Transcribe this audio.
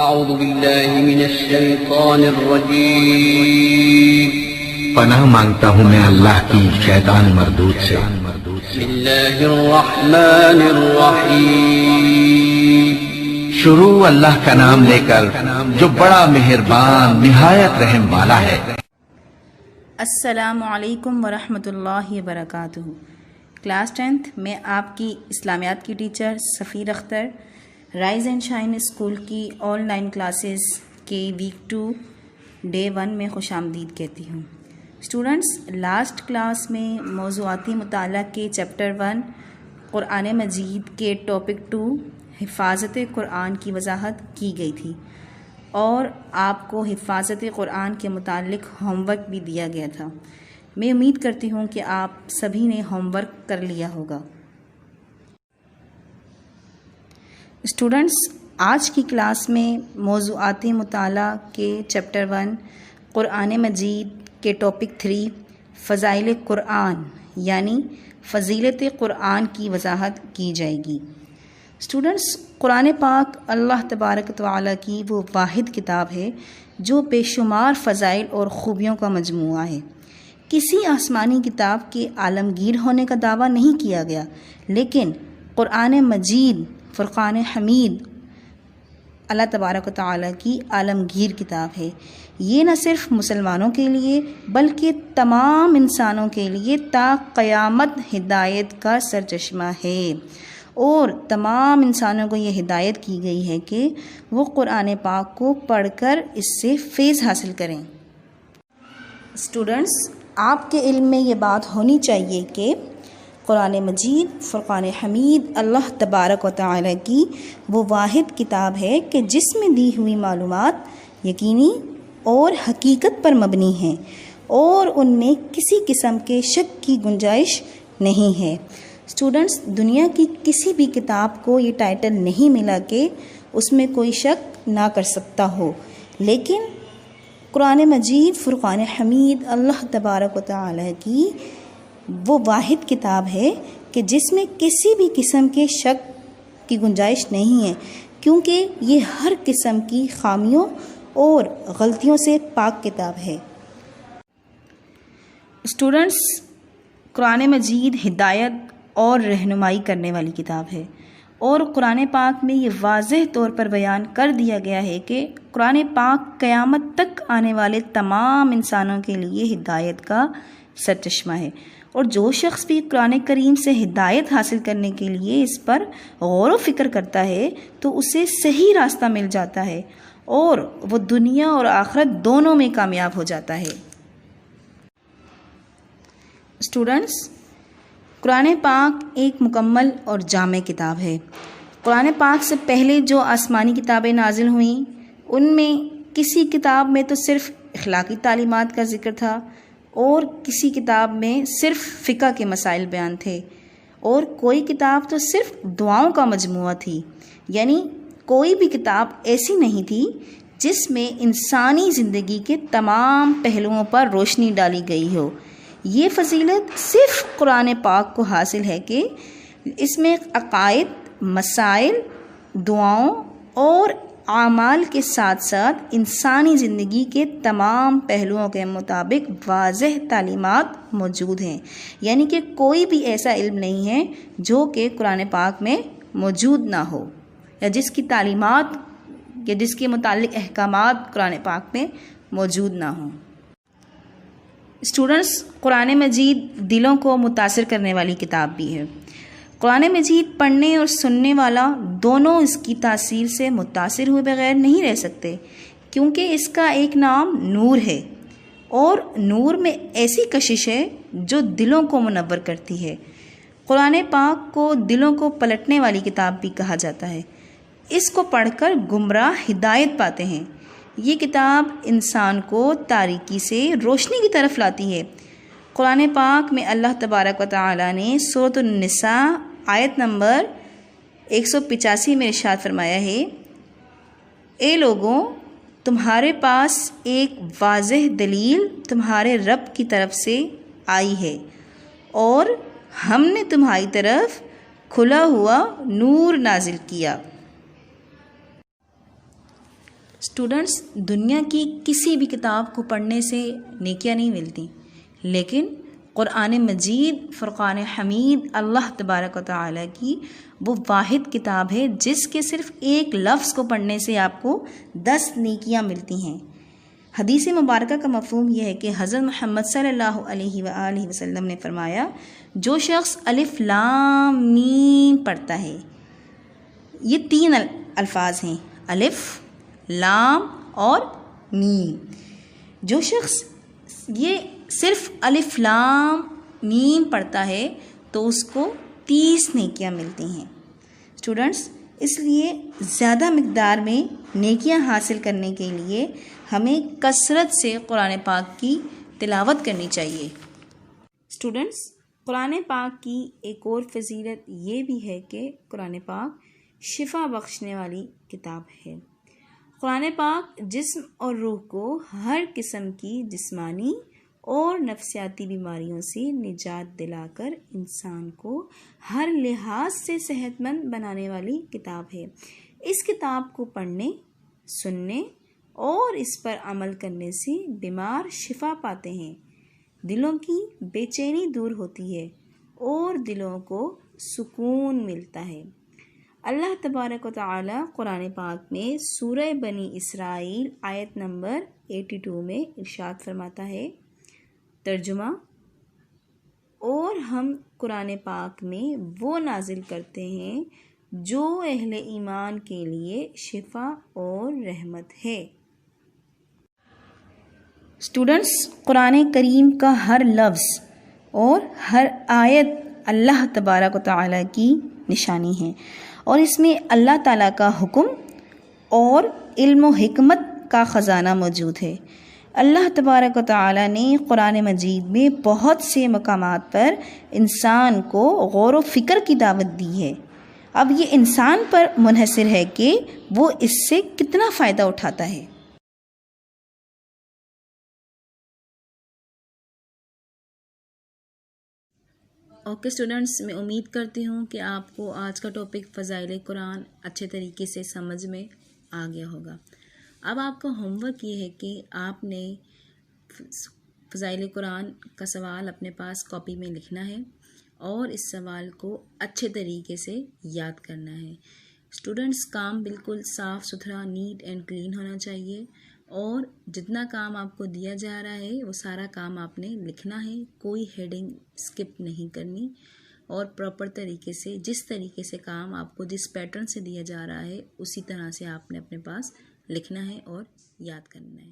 اعوذ باللہ من الشیطان الرجیم پناہ مانگتا ہوں میں اللہ کی شیطان مردود سے۔ بسم اللہ الرحمن الرحیم شروع اللہ کا نام لے کر جو بڑا مہربان نہایت رحم والا ہے۔ السلام علیکم ورحمۃ اللہ وبرکاتہ۔ کلاس 10th میں آپ کی اسلامیات کی ٹیچر سفیر Akhtar rise and shine school کی آن لائن کلاسز کے ویک 2 ڈے 1 میں خوش آمدید کہتی ہوں۔ اسٹوڈنٹس، لاسٹ کلاس میں موضوعاتی مطالعہ کے چیپٹر 1 قرآن مجید کے ٹاپک 2 حفاظت قرآن کی وضاحت کی گئی تھی اور آپ کو حفاظت قرآن کے متعلق ہوم ورک بھی دیا گیا تھا۔ میں امید کرتی ہوں کہ آپ سبھی نے ہوم ورک کر لیا ہوگا۔ اسٹوڈنٹس، آج کی کلاس میں موضوعاتی مطالعہ کے چیپٹر 1 قرآن مجید کے ٹاپک 3 فضائل قرآن یعنی فضیلت قرآن کی وضاحت کی جائے گی۔ اسٹوڈنٹس، قرآن پاک اللہ تبارک و تعالیٰ کی وہ واحد کتاب ہے جو بے شمار فضائل اور خوبیوں کا مجموعہ ہے۔ کسی آسمانی کتاب کے عالمگیر ہونے کا دعویٰ نہیں کیا گیا، لیکن قرآن مجید فرقان حمید اللہ تبارک و تعالیٰ کی عالمگیر کتاب ہے۔ یہ نہ صرف مسلمانوں کے لیے بلکہ تمام انسانوں کے لیے تا قیامت ہدایت کا سرچشمہ ہے، اور تمام انسانوں کو یہ ہدایت کی گئی ہے کہ وہ قرآن پاک کو پڑھ کر اس سے فیض حاصل کریں۔ اسٹوڈنٹس، آپ کے علم میں یہ بات ہونی چاہیے کہ قرآن مجید فرقان حمید اللہ تبارک و تعالیٰ کی وہ واحد کتاب ہے کہ جس میں دی ہوئی معلومات یقینی اور حقیقت پر مبنی ہیں اور ان میں کسی قسم کے شک کی گنجائش نہیں ہے۔ اسٹوڈنٹس، دنیا کی کسی بھی کتاب کو یہ ٹائٹل نہیں ملا کہ اس میں کوئی شک نہ کر سکتا ہو، لیکن قرآن مجید فرقان حمید اللہ تبارک و تعالیٰ کی وہ واحد کتاب ہے کہ جس میں کسی بھی قسم کے شک کی گنجائش نہیں ہے، کیونکہ یہ ہر قسم کی خامیوں اور غلطیوں سے پاک کتاب ہے۔ اسٹوڈنٹس، قرآن مجید ہدایت اور رہنمائی کرنے والی کتاب ہے، اور قرآن پاک میں یہ واضح طور پر بیان کر دیا گیا ہے کہ قرآن پاک قیامت تک آنے والے تمام انسانوں کے لیے ہدایت کا سرچشمہ ہے، اور جو شخص بھی قرآن کریم سے ہدایت حاصل کرنے کے لیے اس پر غور و فکر کرتا ہے تو اسے صحیح راستہ مل جاتا ہے اور وہ دنیا اور آخرت دونوں میں کامیاب ہو جاتا ہے۔ اسٹوڈنٹس، قرآن پاک ایک مکمل اور جامع کتاب ہے۔ قرآن پاک سے پہلے جو آسمانی کتابیں نازل ہوئیں ان میں کسی کتاب میں تو صرف اخلاقی تعلیمات کا ذکر تھا، اور کسی کتاب میں صرف فقہ کے مسائل بیان تھے، اور کوئی کتاب تو صرف دعاؤں کا مجموعہ تھی۔ یعنی کوئی بھی کتاب ایسی نہیں تھی جس میں انسانی زندگی کے تمام پہلوؤں پر روشنی ڈالی گئی ہو۔ یہ فضیلت صرف قرآن پاک کو حاصل ہے کہ اس میں عقائد، مسائل، دعاؤں اور اعمال کے ساتھ ساتھ انسانی زندگی کے تمام پہلوؤں کے مطابق واضح تعلیمات موجود ہیں۔ یعنی کہ کوئی بھی ایسا علم نہیں ہے جو کہ قرآن پاک میں موجود نہ ہو، یا جس کی تعلیمات یا جس کے متعلق احکامات قرآن پاک میں موجود نہ ہوں۔ اسٹوڈنٹس، قرآن مجید دلوں کو متاثر کرنے والی کتاب بھی ہے۔ قرآن مجید پڑھنے اور سننے والا دونوں اس کی تاثیر سے متاثر ہوئے بغیر نہیں رہ سکتے، کیونکہ اس کا ایک نام نور ہے، اور نور میں ایسی کشش ہے جو دلوں کو منور کرتی ہے۔ قرآن پاک کو دلوں کو پلٹنے والی کتاب بھی کہا جاتا ہے۔ اس کو پڑھ کر گمراہ ہدایت پاتے ہیں۔ یہ کتاب انسان کو تاریکی سے روشنی کی طرف لاتی ہے۔ قرآن پاک میں اللہ تبارک و تعالیٰ نے سورۃ النساء آیت نمبر 185 میں ارشاد فرمایا ہے، اے لوگوں، تمہارے پاس ایک واضح دلیل تمہارے رب کی طرف سے آئی ہے، اور ہم نے تمہاری طرف کھلا ہوا نور نازل کیا۔ اسٹوڈنٹس، دنیا کی کسی بھی کتاب کو پڑھنے سے نیکیاں نہیں ملتی، لیکن قرآن مجید فرقان حمید اللہ تبارک و تعالیٰ کی وہ واحد کتاب ہے جس کے صرف ایک لفظ کو پڑھنے سے آپ کو 10 نیکیاں ملتی ہیں۔ حدیث مبارکہ کا مفہوم یہ ہے کہ حضرت محمد صلی اللہ علیہ وآلہ وسلم نے فرمایا، جو شخص الف لام میم پڑھتا ہے، یہ 3 الفاظ ہیں، الف لام اور میم، جو شخص یہ صرف الف لام میم پڑھتا ہے تو اس کو 30 نیکیاں ملتی ہیں۔ اسٹوڈنٹس، اس لیے زیادہ مقدار میں نیکیاں حاصل کرنے کے لیے ہمیں کثرت سے قرآن پاک کی تلاوت کرنی چاہیے۔ اسٹوڈنٹس، قرآن پاک کی ایک اور فضیلت یہ بھی ہے کہ قرآن پاک شفا بخشنے والی کتاب ہے۔ قرآن پاک جسم اور روح کو ہر قسم کی جسمانی اور نفسیاتی بیماریوں سے نجات دلا کر انسان کو ہر لحاظ سے صحت مند بنانے والی کتاب ہے۔ اس کتاب کو پڑھنے، سننے اور اس پر عمل کرنے سے بیمار شفا پاتے ہیں، دلوں کی بے چینی دور ہوتی ہے اور دلوں کو سکون ملتا ہے۔ اللہ تبارک و تعالی قرآن پاک میں سورہ بنی اسرائیل آیت نمبر 82 میں ارشاد فرماتا ہے، ترجمہ، اور ہم قرآن پاک میں وہ نازل کرتے ہیں جو اہل ایمان کے لیے شفا اور رحمت ہے۔ اسٹوڈنٹس، قرآن کریم کا ہر لفظ اور ہر آیت اللہ تبارک و تعالیٰ کی نشانی ہے، اور اس میں اللہ تعالیٰ کا حکم اور علم و حکمت کا خزانہ موجود ہے۔ اللہ تبارک و تعالیٰ نے قرآن مجید میں بہت سے مقامات پر انسان کو غور و فکر کی دعوت دی ہے۔ اب یہ انسان پر منحصر ہے کہ وہ اس سے کتنا فائدہ اٹھاتا ہے۔ اوکے اسٹوڈنٹس، میں امید کرتی ہوں کہ آپ کو آج کا ٹاپک فضائل قرآن اچھے طریقے سے سمجھ میں آ گیا ہوگا۔ اب آپ کا ہوم ورک یہ ہے کہ آپ نے فضائل قرآن کا سوال اپنے پاس کاپی میں لکھنا ہے اور اس سوال کو اچھے طریقے سے یاد کرنا ہے۔ اسٹوڈنٹس، کام بالکل صاف ستھرا، نیٹ اینڈ کلین ہونا چاہیے، اور جتنا کام آپ کو دیا جا رہا ہے وہ سارا کام آپ نے لکھنا ہے، کوئی ہیڈنگ اسکپ نہیں کرنی، اور پراپر طریقے سے جس طریقے سے کام آپ کو جس پیٹرن سے دیا جا رہا ہے اسی طرح سے آپ نے اپنے پاس لکھنا ہے اور یاد کرنا ہے۔